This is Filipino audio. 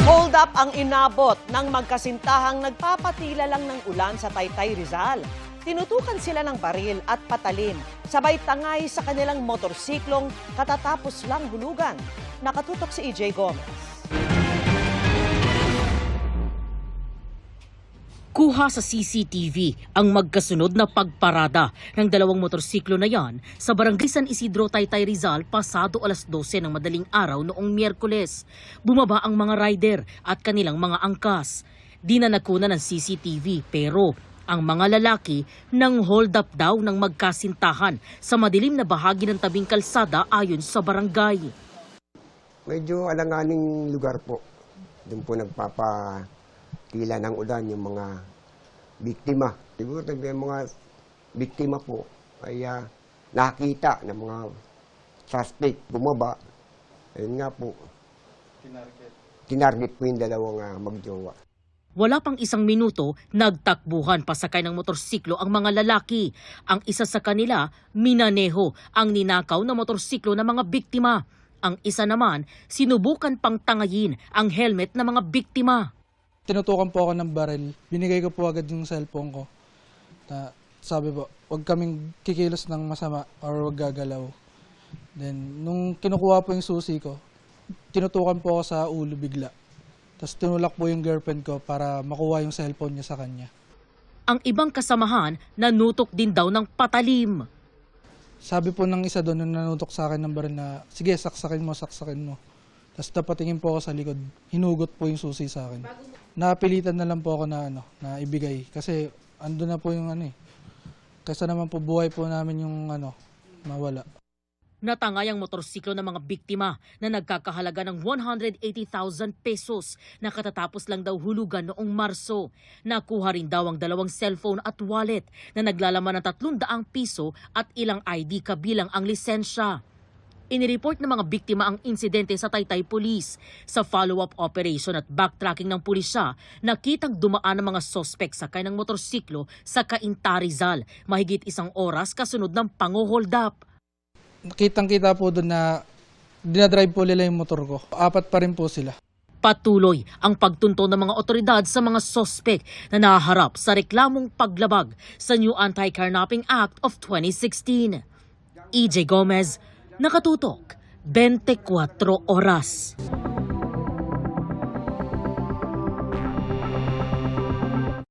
Hold up ang inabot ng magkasintahang nagpapatila lang ng ulan sa Taytay, Rizal. Tinutukan sila ng baril at patalim, sabay tangay sa kanilang motorsiklong katatapos lang hulugan. Nakatutok si EJ Gomez. Kuha sa CCTV ang magkasunod na pagparada ng dalawang motorsiklo na yan sa Barangay San Isidro, Taytay, Rizal pasado alas 12 ng madaling araw noong Miyerkules. Bumaba ang mga rider at kanilang mga angkas. Di na nakuna ng CCTV pero ang mga lalaki nang hold up daw ng magkasintahan sa madilim na bahagi ng tabing kalsada ayon sa barangay. Medyo alanganing lugar po. Doon po nagpapatila ng ulan yung mga biktima. Siguro yung mga biktima po ay nakita ng mga suspect bumaba. Ayun nga po, tinarget po yung dalawang magjowa. Wala pang isang minuto, nagtakbuhan pasakay ng motorsiklo ang mga lalaki. Ang isa sa kanila, minaneho ang ninakaw na motorsiklo ng mga biktima. Ang isa naman, sinubukan pang tangayin ang helmet ng mga biktima. Tinutukan po ako ng baril. Binigay ko po agad yung cellphone ko. Sabi po, huwag kaming kikilos ng masama or huwag gagalaw. Then, nung kinukuha po yung susi ko, tinutukan po ako sa ulo bigla. Tapos tinulak po yung girlfriend ko para makuha yung cellphone niya sa kanya. Ang ibang kasamahan nanutok din daw ng patalim. Sabi po ng isa doon na nanutok sa akin ng baril na, sige, saksakin mo. Tapos napatingin po ako sa likod. Hinugot po yung susi sa akin. Napilitan na lang po ako na ibigay. Kasi ando na po yung Kaysa naman po buhay po namin yung mawala. Natangay ang motorsiklo ng mga biktima na nagkakahalaga ng 180,000 pesos na katatapos lang daw hulugan noong Marso. Nakuha rin daw ang dalawang cellphone at wallet na naglalaman ng 300 piso at ilang ID kabilang ang lisensya. Inireport ng mga biktima ang insidente sa Taytay Police. Sa follow-up operation at backtracking ng pulisya, nakitang dumaan ang mga sospek sakay ng motorsiklo sa Cainta, Rizal. Mahigit 1 oras kasunod ng pang-hold up. Kitang-kita po doon na dinadrive po nila yung motor ko. 4 pa rin po sila. Patuloy ang pagtunto ng mga otoridad sa mga sospek na nahaharap sa reklamong paglabag sa New Anti-Carnapping Act of 2016. EJ Gomez, Nakatutok, 24 Oras.